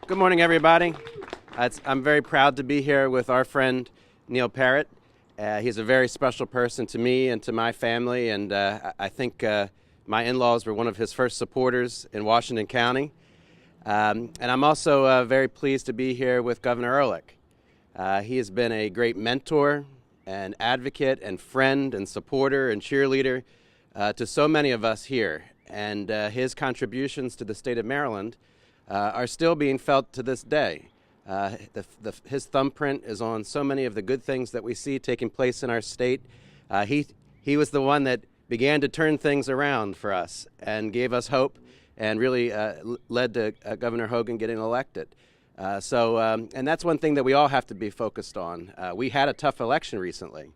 Good morning, everybody. I'm very proud to be here with our friend Neil Parrott. He's a very special person to me and to my family, and I think my in-laws were one of his first supporters in Washington County. And I'm also very pleased to be here with Governor Ehrlich. He has been a great mentor and advocate and friend and supporter and cheerleader to so many of us here. And his contributions to the state of Maryland are still being felt to this day. His thumbprint is on so many of the good things that we see taking place in our state. He was the one that began to turn things around for us and gave us hope and really led to Governor Hogan getting elected. And that's one thing that we all have to be focused on. We had a tough election recently,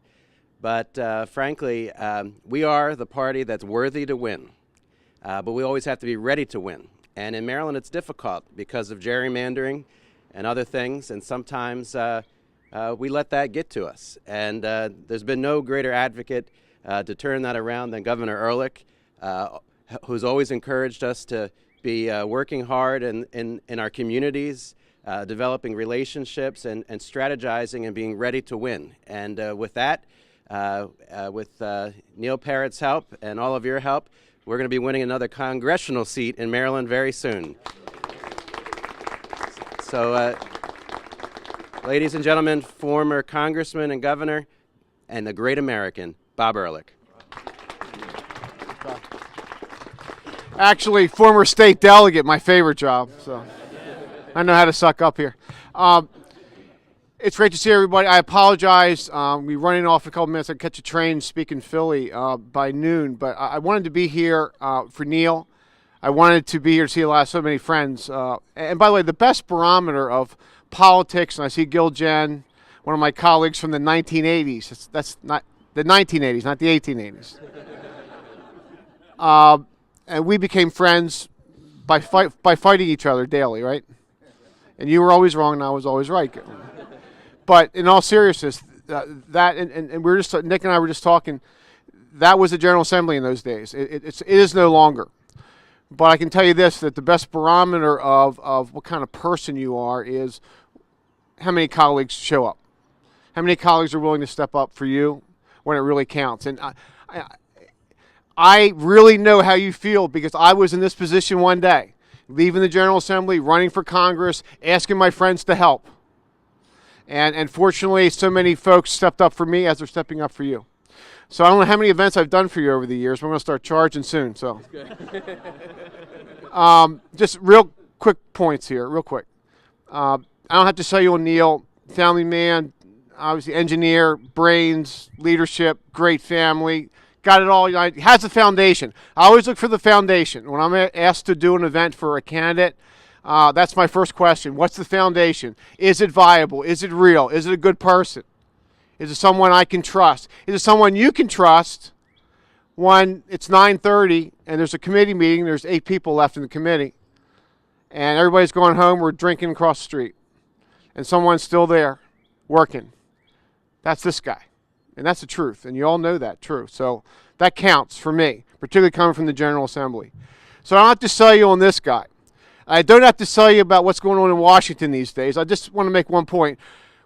but frankly, we are the party that's worthy to win. But we always have to be ready to win. And in Maryland, it's difficult because of gerrymandering and other things, and sometimes we let that get to us. And there's been no greater advocate to turn that around than Governor Ehrlich, who's always encouraged us to be working hard in our communities, developing relationships, and strategizing and being ready to win. And with that, with Neil Parrott's help and all of your help, we're going to be winning another congressional seat in Maryland very soon. So, ladies and gentlemen, former Congressman and Governor and the great American, Bob Ehrlich. Actually, former state delegate, my favorite job, so I know how to suck up here. It's great to see everybody. I apologize. We're running off in a couple minutes. I catch a train, speak in Philly by noon. But I wanted to be here for Neil. I wanted to be here to see so many friends. And by the way, the best barometer of politics, and I see Gil Jen, one of my colleagues from the 1980s. That's not the 1980s, not the 1880s. And we became friends by fighting each other daily, right? And you were always wrong, and I was always right. But in all seriousness, and we're just Nick and I were just talking. That was the General Assembly in those days. It is no longer. But I can tell you this: that the best barometer of what kind of person you are is how many colleagues show up, how many colleagues are willing to step up for you when it really counts. And I really know how you feel because I was in this position one day, leaving the General Assembly, running for Congress, asking my friends to help. And fortunately, so many folks stepped up for me as they're stepping up for you. So I don't know how many events I've done for you over the years. We're going to start charging soon. So, just real quick points here, real quick. I don't have to tell you on Neil, family man, obviously engineer, brains, leadership, great family. Got it all. Has a foundation. I always look for the foundation. When I'm asked to do an event for a candidate, that's my first question. What's the foundation? Is it viable? Is it real? Is it a good person? Is it someone I can trust? Is it someone you can trust when it's 9:30 and there's a committee meeting, there's 8 people left in the committee, and everybody's going home, we're drinking across the street, and someone's still there working? That's this guy. And that's the truth, and you all know that truth. So that counts for me, particularly coming from the General Assembly. So I don't have to sell you on this guy. I don't have to tell you about what's going on in Washington these days. I just want to make one point.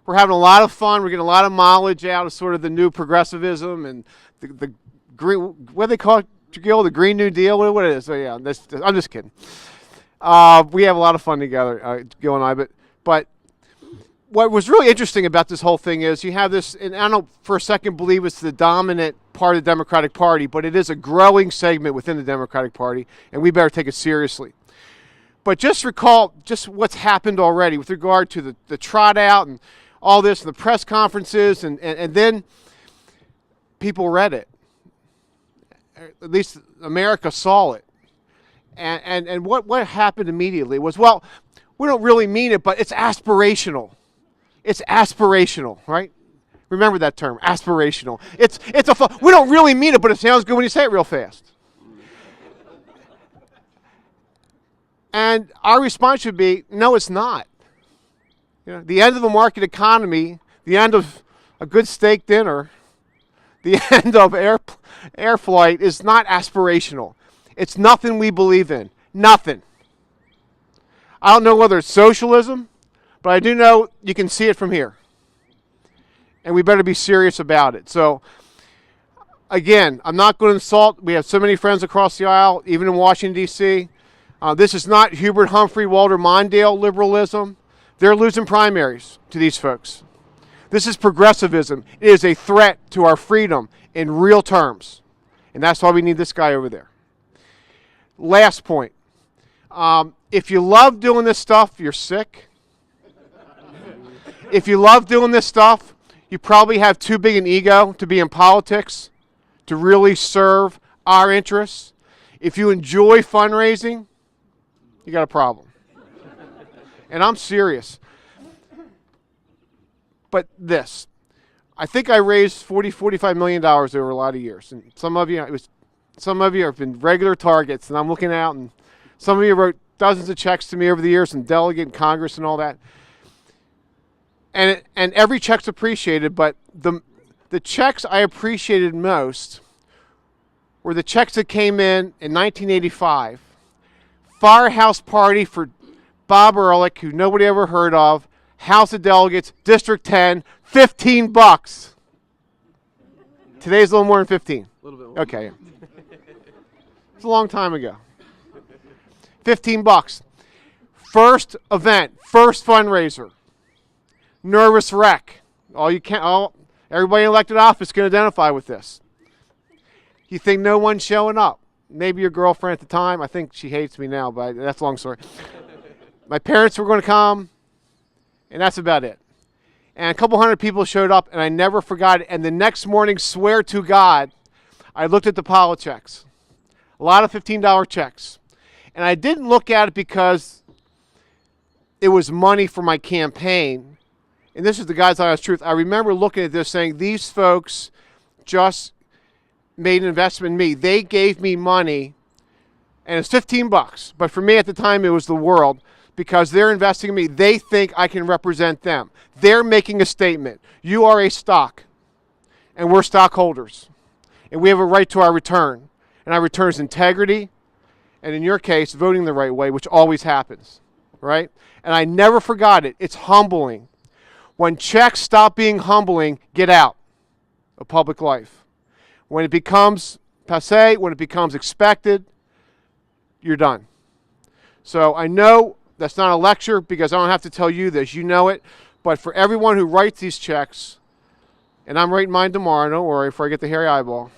We're having a lot of fun. We're getting a lot of mileage out of sort of the new progressivism and the green, what do they call it, Gil? The Green New Deal? What it is? So yeah, I'm just kidding. We have a lot of fun together, Gil and I. But what was really interesting about this whole thing is you have this, and I don't for a second believe it's the dominant part of the Democratic Party, but it is a growing segment within the Democratic Party, and we better take it seriously. But just recall just what's happened already with regard to the trot out and all this, and the press conferences, and then people read it. At least America saw it. And what happened immediately was, well, we don't really mean it, but it's aspirational. It's aspirational, right? Remember that term, aspirational. We don't really mean it, but it sounds good when you say it real fast. And our response should be, no, it's not. You know, the end of a market economy, the end of a good steak dinner, the end of air flight is not aspirational. It's nothing we believe in. Nothing. I don't know whether it's socialism, but I do know you can see it from here. And we better be serious about it. So, again, I'm not going to insult. We have so many friends across the aisle, even in Washington, D.C. This is not Hubert Humphrey, Walter Mondale liberalism. They're losing primaries to these folks. This is progressivism. It is a threat to our freedom in real terms. And that's why we need this guy over there. Last point. If you love doing this stuff, you're sick. If you love doing this stuff, you probably have too big an ego to be in politics, to really serve our interests. If you enjoy fundraising, you got a problem. And I'm serious. But this, I think I raised $45 million over a lot of years. And some of you have been regular targets, and I'm looking out, and some of you wrote dozens of checks to me over the years, and delegate in Congress and all that. And every check's appreciated, but the checks I appreciated most were the checks that came in 1985. Firehouse party for Bob Ehrlich, who nobody ever heard of, House of Delegates, District 10, $15. Today's a little more than 15. A little bit more. Okay. It's a long time ago. $15. First event, first fundraiser. Nervous wreck. Everybody in elected office can identify with this. You think no one's showing up. Maybe your girlfriend at the time. I think she hates me now, but that's a long story. My parents were going to come, and that's about it. And a couple hundred people showed up, and I never forgot it. And the next morning, swear to God, I looked at the pile of checks. A lot of $15 checks. And I didn't look at it because it was money for my campaign. And this is the God's honest truth. I remember looking at this saying, these folks just made an investment in me. They gave me money, and it's $15. But for me at the time, it was the world, because they're investing in me. They think I can represent them. They're making a statement. You are a stock, and we're stockholders. And we have a right to our return. And our return is integrity, and in your case, voting the right way, which always happens, right? And I never forgot it. It's humbling. When checks stop being humbling, get out of public life. When it becomes passé, when it becomes expected, you're done. So I know that's not a lecture because I don't have to tell you this. You know it. But for everyone who writes these checks, and I'm writing mine tomorrow, don't worry, before I get the hairy eyeball.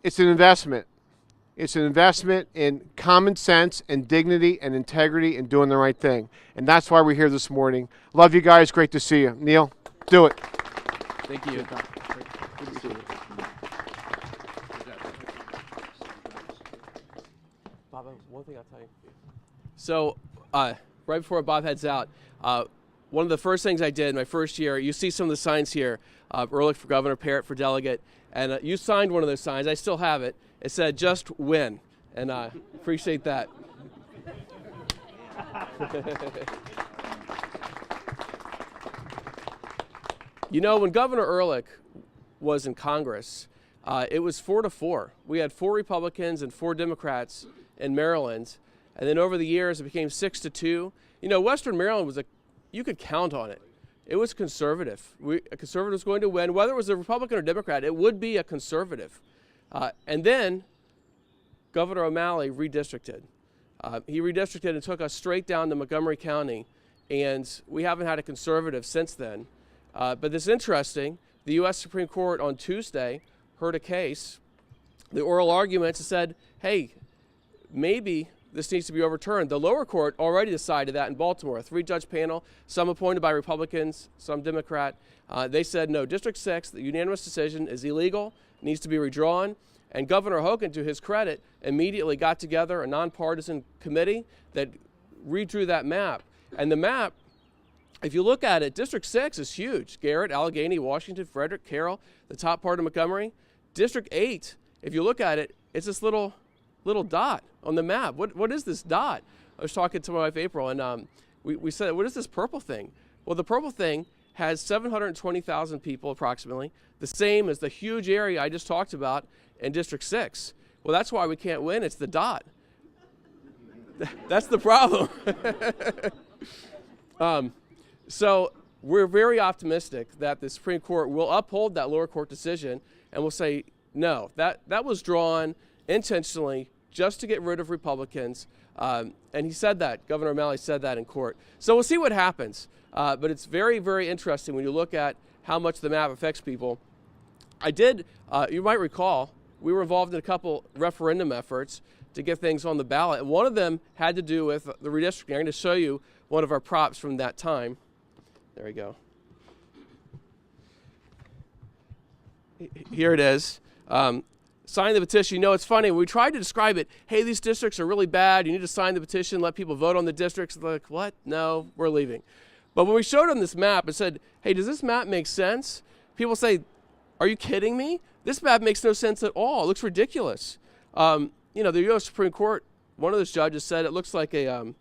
It's an investment. It's an investment in common sense and dignity and integrity and doing the right thing. And that's why we're here this morning. Love you guys. Great to see you. Neil, do it. Thank you. Good to see you. Bob, one thing I'll tell you. So, right before Bob heads out, one of the first things I did my first year, you see some of the signs here, Ehrlich for governor, Parrott for delegate, and you signed one of those signs. I still have it. It said, just win, and I appreciate that. You know, when Governor Ehrlich was in Congress, it was 4-4. We had 4 Republicans and 4 Democrats in Maryland, and then over the years it became 6-2. You know, Western Maryland was you could count on it. It was conservative. A conservative was going to win. Whether it was a Republican or Democrat, it would be a conservative. And then Governor O'Malley redistricted. He redistricted and took us straight down to Montgomery County, and we haven't had a conservative since then. But this is interesting. The U.S. Supreme Court on Tuesday heard a case, the oral arguments, and said, hey, maybe this needs to be overturned. The lower court already decided that in Baltimore, a 3-judge panel, some appointed by Republicans, some Democrat. They said, no, District 6, the unanimous decision is illegal, needs to be redrawn. And Governor Hogan, to his credit, immediately got together a nonpartisan committee that redrew that map. And the map, if you look at it, District 6 is huge. Garrett, Allegheny, Washington, Frederick, Carroll, the top part of Montgomery. District 8, if you look at it, it's this little dot on the map. What is this dot? I was talking to my wife, April, and we said, what is this purple thing? Well, the purple thing has 720,000 people approximately, the same as the huge area I just talked about in District 6. Well, that's why we can't win. It's the dot. That's the problem. So we're very optimistic that the Supreme Court will uphold that lower court decision and will say, no, that was drawn intentionally just to get rid of Republicans. And he said that, Governor O'Malley said that in court. So we'll see what happens. But it's very, very interesting when you look at how much the map affects people. You might recall, we were involved in a couple referendum efforts to get things on the ballot. And one of them had to do with the redistricting. I'm going to show you one of our props from that time. There we go. Here it is. Sign the petition. You know, it's funny. We tried to describe it. Hey, these districts are really bad. You need to sign the petition, let people vote on the districts. They're like, what? No, we're leaving. But when we showed them this map and said, hey, does this map make sense? People say, are you kidding me? This map makes no sense at all. It looks ridiculous. You know, the U.S. Supreme Court, one of those judges said it looks like a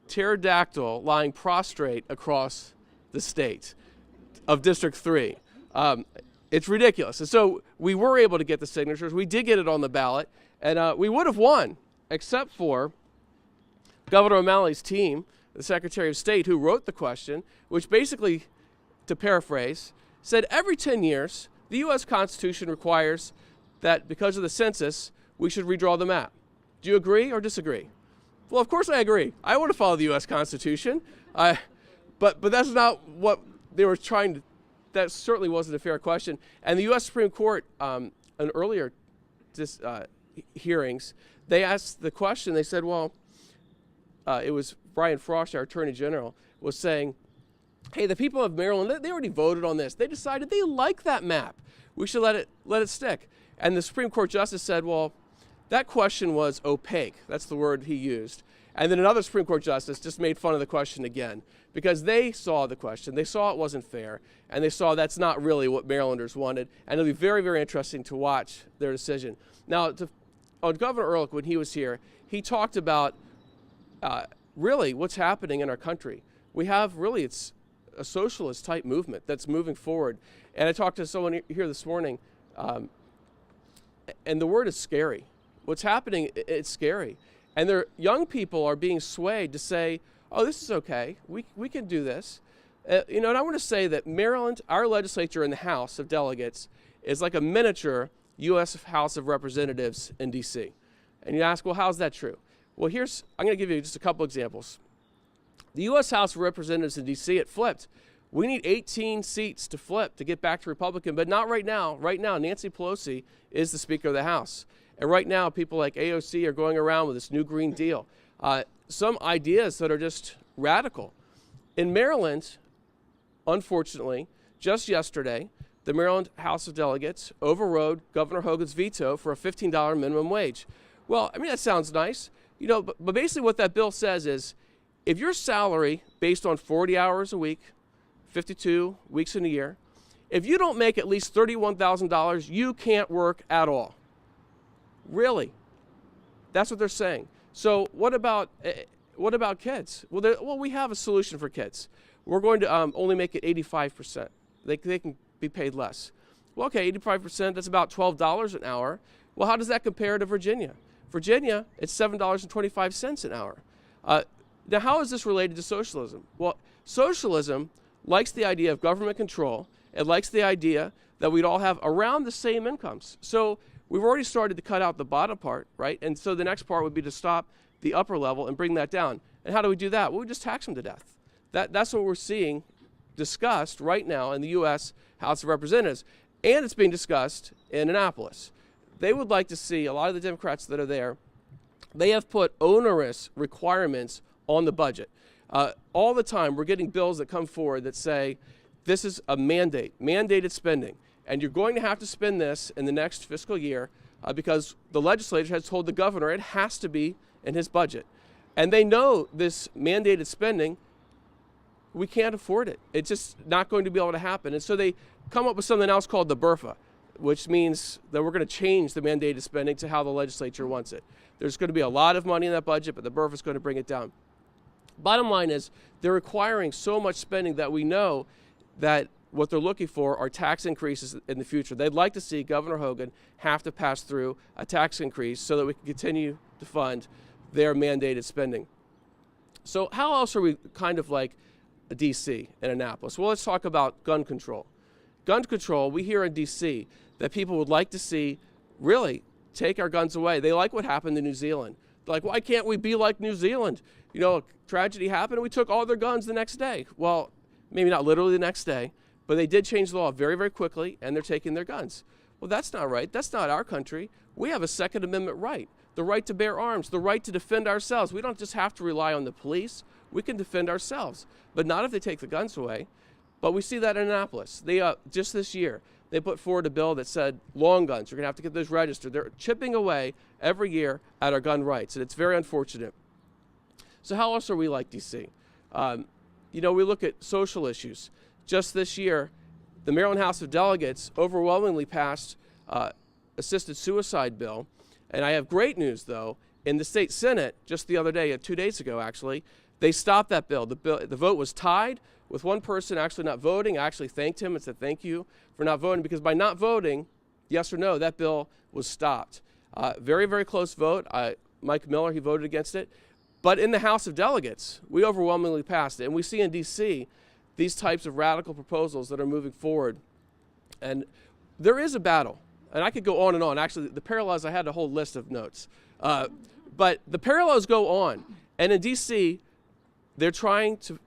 pterodactyl lying prostrate across the state of District 3. It's ridiculous. And so we were able to get the signatures. We did get it on the ballot. And we would have won, except for Governor O'Malley's team, the Secretary of State, who wrote the question, which basically, to paraphrase, said every 10 years, the U.S. Constitution requires that because of the census, we should redraw the map. Do you agree or disagree? Well, of course I agree. I want to follow the U.S. Constitution. But that's not what they were trying to, that certainly wasn't a fair question. And the U.S. Supreme Court, in earlier hearings, they asked the question, they said, well, it was Brian Frost, our Attorney General, was saying, hey, the people of Maryland, they already voted on this. They decided they like that map. We should let it stick. And the Supreme Court Justice said, well, that question was opaque. That's the word he used. And then another Supreme Court Justice just made fun of the question again because they saw the question. They saw it wasn't fair, and they saw that's not really what Marylanders wanted. And it'll be very, very interesting to watch their decision. Now, on Governor Ehrlich, when he was here, he talked about really what's happening in our country. We have really, it's a socialist type movement that's moving forward. And I talked to someone here this morning, and the word is scary. What's happening, it's scary. And their young people are being swayed to say, oh, this is okay. We can do this. You know, and I want to say that Maryland, our legislature in the House of Delegates, is like a miniature U.S. House of Representatives in D.C. And you ask, well, how's that true? Well, I'm going to give you just a couple examples. The U.S. House of Representatives in D.C., it flipped. We need 18 seats to flip to get back to Republican, but not right now. Right now, Nancy Pelosi is the Speaker of the House. And right now, people like AOC are going around with this new Green Deal. Some ideas that are just radical. In Maryland, unfortunately, just yesterday, the Maryland House of Delegates overrode Governor Hogan's veto for a $15 minimum wage. Well, I mean, that sounds nice. You know, but basically what that bill says is, if your salary based on 40 hours a week, 52 weeks in a year, if you don't make at least $31,000, you can't work at all. Really? That's what they're saying. So what about kids? Well, we have a solution for kids. We're going to only make it 85%. They can be paid less. Well, okay, 85%, that's about $12 an hour. Well, how does that compare to Virginia? Virginia, it's $7.25 an hour. Now, how is this related to socialism? Well, socialism likes the idea of government control. It likes the idea that we'd all have around the same incomes. So we've already started to cut out the bottom part, right? And so the next part would be to stop the upper level and bring that down. And how do we do that? Well, we just tax them to death. That's what we're seeing discussed right now in the U.S. House of Representatives. And it's being discussed in Annapolis. They would like to see, a lot of the Democrats that are there, they have put onerous requirements on the budget. All the time, we're getting bills that come forward that say, this is a mandate, mandated spending, and you're going to have to spend this in the next fiscal year because the legislature has told the governor it has to be in his budget. And they know this mandated spending, we can't afford it. It's just not going to be able to happen. And so they come up with something else called the BRFA, which means that we're going to change the mandated spending to how the legislature wants it. There's going to be a lot of money in that budget, but the BRFA is going to bring it down. Bottom line is they're requiring so much spending that we know that what they're looking for are tax increases in the future. They'd like to see Governor Hogan have to pass through a tax increase so that we can continue to fund their mandated spending. So how else are we kind of like D.C. and Annapolis? Well, let's talk about gun control. Gun control, we hear in D.C. that people would like to see really take our guns away. They like what happened in New Zealand. They're like, why can't we be like New Zealand? You know, a tragedy happened and we took all their guns the next day. Well, maybe not literally the next day, but they did change the law very, very quickly, and they're taking their guns. Well, that's not right. That's not our country. We have a Second Amendment right, the right to bear arms, the right to defend ourselves. We don't just have to rely on the police. We can defend ourselves, but not if they take the guns away. But we see that in Annapolis. They just this year, they put forward a bill that said long guns, you're going to have to get those registered. They're chipping away every year at our gun rights, and it's very unfortunate. So how else are we like D.C.? You know, we look at social issues. Just this year, the Maryland House of Delegates overwhelmingly passed assisted suicide bill. And I have great news, though. In the state Senate, just the other day, 2 days ago, actually, they stopped that bill. The vote was tied with one person actually not voting. I actually thanked him and said thank you for not voting, because by not voting, yes or no, that bill was stopped. Very, very close vote. Mike Miller, he voted against it. But in the House of Delegates, we overwhelmingly passed it. And we see in D.C. these types of radical proposals that are moving forward. And there is a battle. And I could go on and on. Actually, the parallels, I had a whole list of notes. But the parallels go on. And in D.C., they're trying to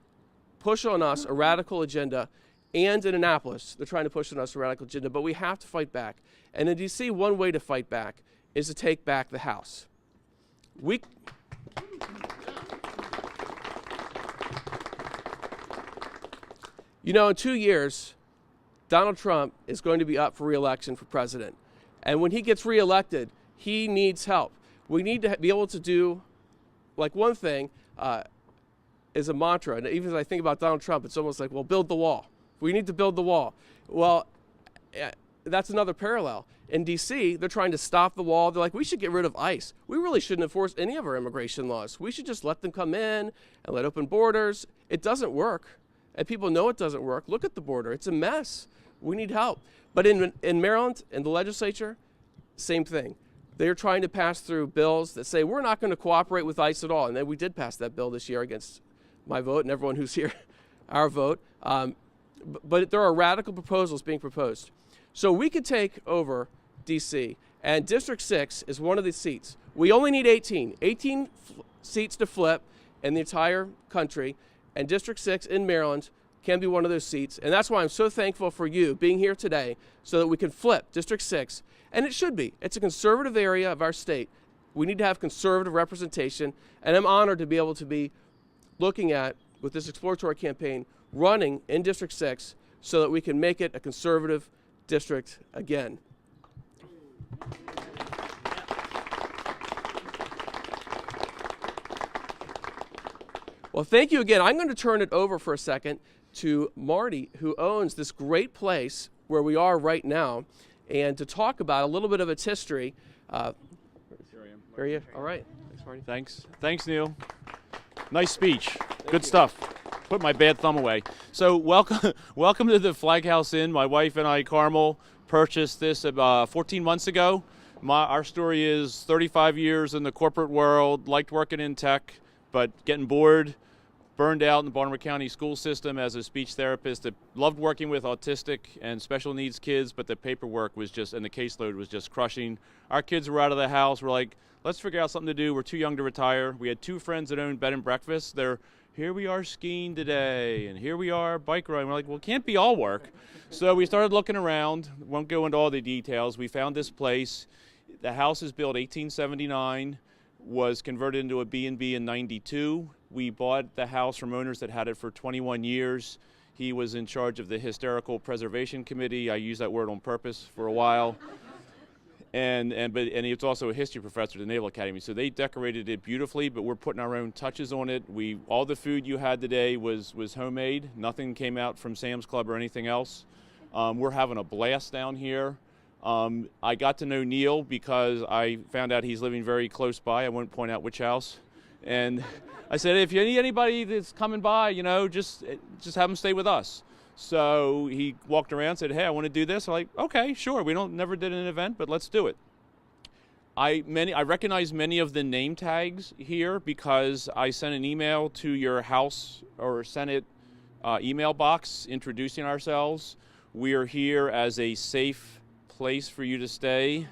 push on us a radical agenda. And in Annapolis, they're trying to push on us a radical agenda. But we have to fight back. And in D.C., one way to fight back is to take back the House. You know, in 2 years, Donald Trump is going to be up for re-election for president. And when he gets re-elected, he needs help. We need to be able to do, like, one thing is a mantra. And even as I think about Donald Trump, it's almost like, well, build the wall. We need to build the wall. Well, that's another parallel. In D.C., they're trying to stop the wall. They're like, we should get rid of ICE. We really shouldn't enforce any of our immigration laws. We should just let them come in and let open borders. It doesn't work. And people know it doesn't work. Look at the border. It's a mess. We need help. But in Maryland, in the legislature, same thing. They're trying to pass through bills that say we're not going to cooperate with ICE at all. And then we did pass that bill this year against my vote and everyone who's here, our vote. But there are radical proposals being proposed. So we could take over D.C., and District 6 is one of the seats. We only need 18 seats to flip in the entire country. And District 6 in Maryland can be one of those seats. And that's why I'm so thankful for you being here today so that we can flip District 6. And it should be. It's a conservative area of our state. We need to have conservative representation. And I'm honored to be able to be looking at, with this exploratory campaign, running in District 6 so that we can make it a conservative district again. Well, thank you again. I'm going to turn it over for a second to Marty, who owns this great place where we are right now, and to talk about a little bit of its history. Here I am. Are you? All right. Thanks, Marty. Thanks. Thanks, Neil. Nice speech. Good stuff. Put my bad thumb away. So welcome to the Flag House Inn. My wife and I, Carmel, purchased this about 14 months ago. Our story is 35 years in the corporate world, liked working in tech, but getting bored, burned out in the Baltimore County school system as a speech therapist. Loved working with autistic and special needs kids, but the paperwork was just, and the caseload was just crushing. Our kids were out of the house. We're like, let's figure out something to do. We're too young to retire. We had 2 friends that owned bed and breakfasts. Here we are skiing today, and here we are bike riding. We're like, well, it can't be all work. So we started looking around. Won't go into all the details. We found this place. The house is built 1879, was converted into a B&B in 92. We bought the house from owners that had it for 21 years. He was in charge of the Historical Preservation Committee. I use that word on purpose for a while. And he was also a history professor at the Naval Academy. So they decorated it beautifully, but we're putting our own touches on it. All the food you had today was homemade. Nothing came out from Sam's Club or anything else. We're having a blast down here. I got to know Neil because I found out he's living very close by. I won't point out which house. And I said, if you need anybody that's coming by, just have them stay with us. So he walked around and said, hey, I want to do this. I'm like, okay, sure. We never did an event, but let's do it. I recognize many of the name tags here because I sent an email to your House or Senate email box introducing ourselves. We are here as a safe place for you to stay.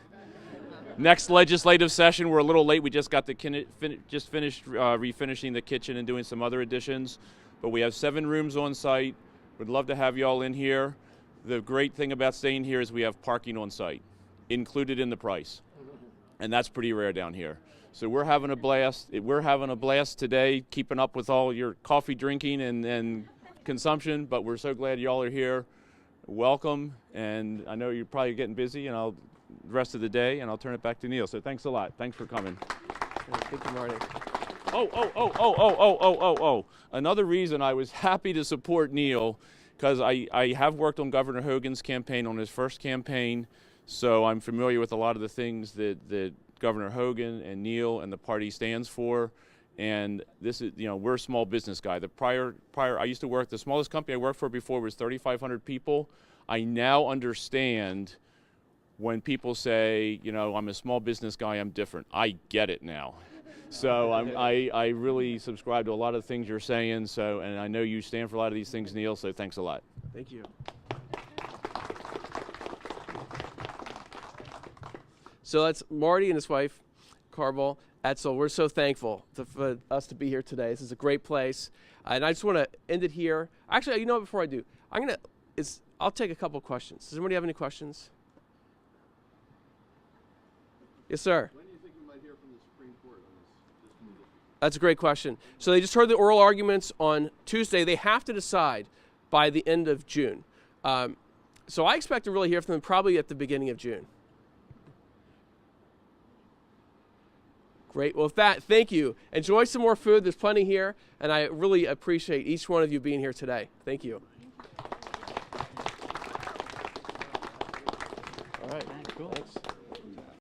Next legislative session, we're a little late. We just got finished refinishing the kitchen and doing some other additions. But we have 7 rooms on site. We'd love to have you all in here. The great thing about staying here is we have parking on site, included in the price. And that's pretty rare down here. So we're having a blast. We're having a blast today, keeping up with all your coffee drinking and consumption, but we're so glad y'all are here. Welcome, and I know you're probably getting busy, and the rest of the day, and I'll turn it back to Neil. So thanks a lot. Thanks for coming. Thank you, Marty. Another reason I was happy to support Neil, because I have worked on Governor Hogan's campaign, on his first campaign, so I'm familiar with a lot of the things that Governor Hogan and Neil and the party stands for. And this is, we're a small business guy. I used to work, the smallest company I worked for before was 3,500 people. I now understand when people say, I'm a small business guy, I'm different. I get it now. So I really subscribe to a lot of the things you're saying. So, and I know you stand for a lot of these things, Neil. So thanks a lot. Thank you. So that's Marty and his wife, Carvel Etzel. We're so thankful for us to be here today. This is a great place. And I just want to end it here. Actually, before I do, I'll take a couple questions. Does anybody have any questions? Yes, sir. When do you think we might hear from the Supreme Court on this move? That's a great question. So they just heard the oral arguments on Tuesday. They have to decide by the end of June. So I expect to really hear from them probably at the beginning of June. Great. Well, with that, thank you. Enjoy some more food. There's plenty here, and I really appreciate each one of you being here today. Thank you. All right. Cool. Thanks.